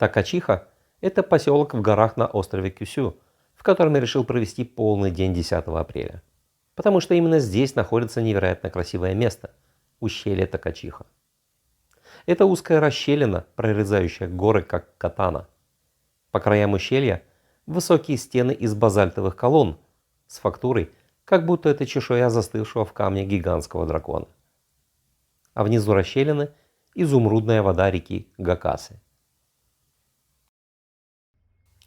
Такачиха– это поселок в горах на острове Кюсю, в котором я решил провести полный день 10 апреля. Потому что именно здесь находится невероятно красивое место – ущелье Такачиха. Это узкая расщелина, прорезающая горы как катана. По краям ущелья высокие стены из базальтовых колонн с фактурой, как будто это чешуя застывшего в камне гигантского дракона. А внизу расщелины изумрудная вода реки Гакасы.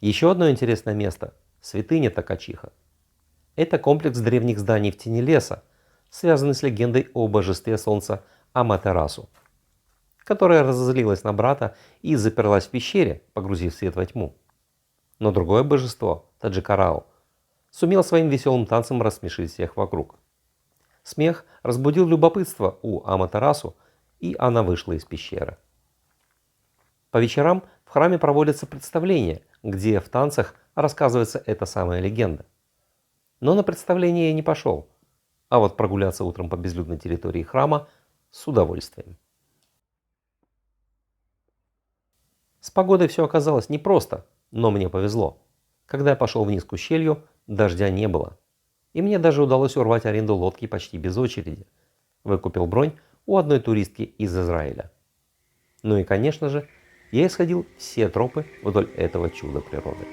Еще одно интересное место – святыня Такачиха. Это комплекс древних зданий в тени леса, связанный с легендой о божестве солнца Аматерасу, которая разозлилась на брата и заперлась в пещере, погрузив свет во тьму. Но другое божество, Таджикарао, сумел своим веселым танцем рассмешить всех вокруг. Смех разбудил любопытство у Аматерасу, и она вышла из пещеры. По вечерам в храме проводятся представления, где в танцах рассказывается эта самая легенда. Но на представление я не пошел, а вот прогуляться утром по безлюдной территории храма с удовольствием. С погодой все оказалось непросто, но мне повезло. Когда я пошел вниз к ущелью, дождя не было. И мне даже удалось урвать аренду лодки почти без очереди. Выкупил бронь у одной туристки из Израиля. Ну и, конечно же, я исходил все тропы вдоль этого чуда природы.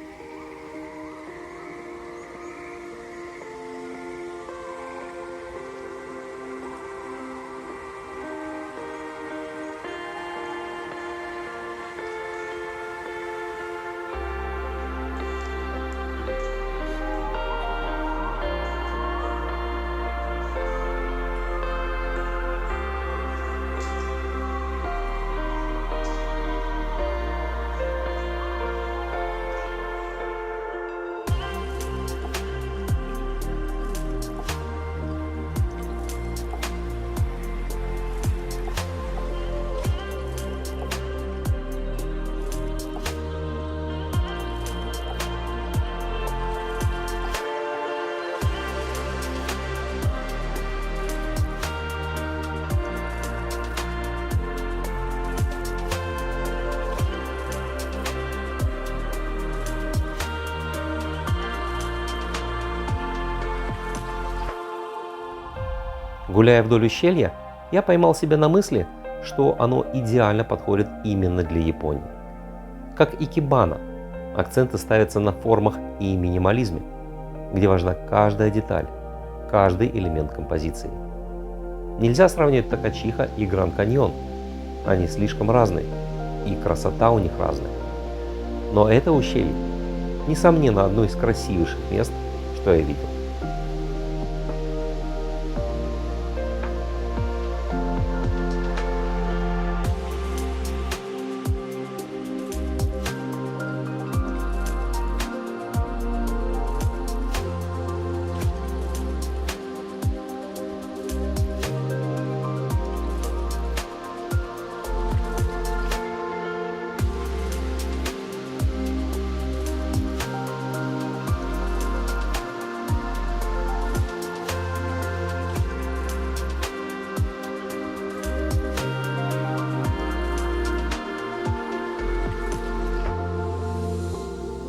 Гуляя вдоль ущелья, я поймал себя на мысли, что оно идеально подходит именно для Японии. Как икебана, акценты ставятся на формах и минимализме, где важна каждая деталь, каждый элемент композиции. Нельзя сравнивать Такачиха и Гранд Каньон, они слишком разные, и красота у них разная. Но это ущелье, несомненно, одно из красивейших мест, что я видел.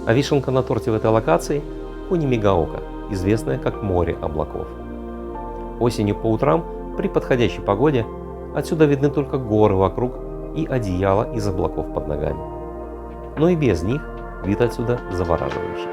А вишенка на торте в этой локации – Кунимигаока, известная как море облаков. Осенью по утрам, при подходящей погоде, отсюда видны только горы вокруг и одеяло из облаков под ногами. Но и без них вид отсюда завораживающий.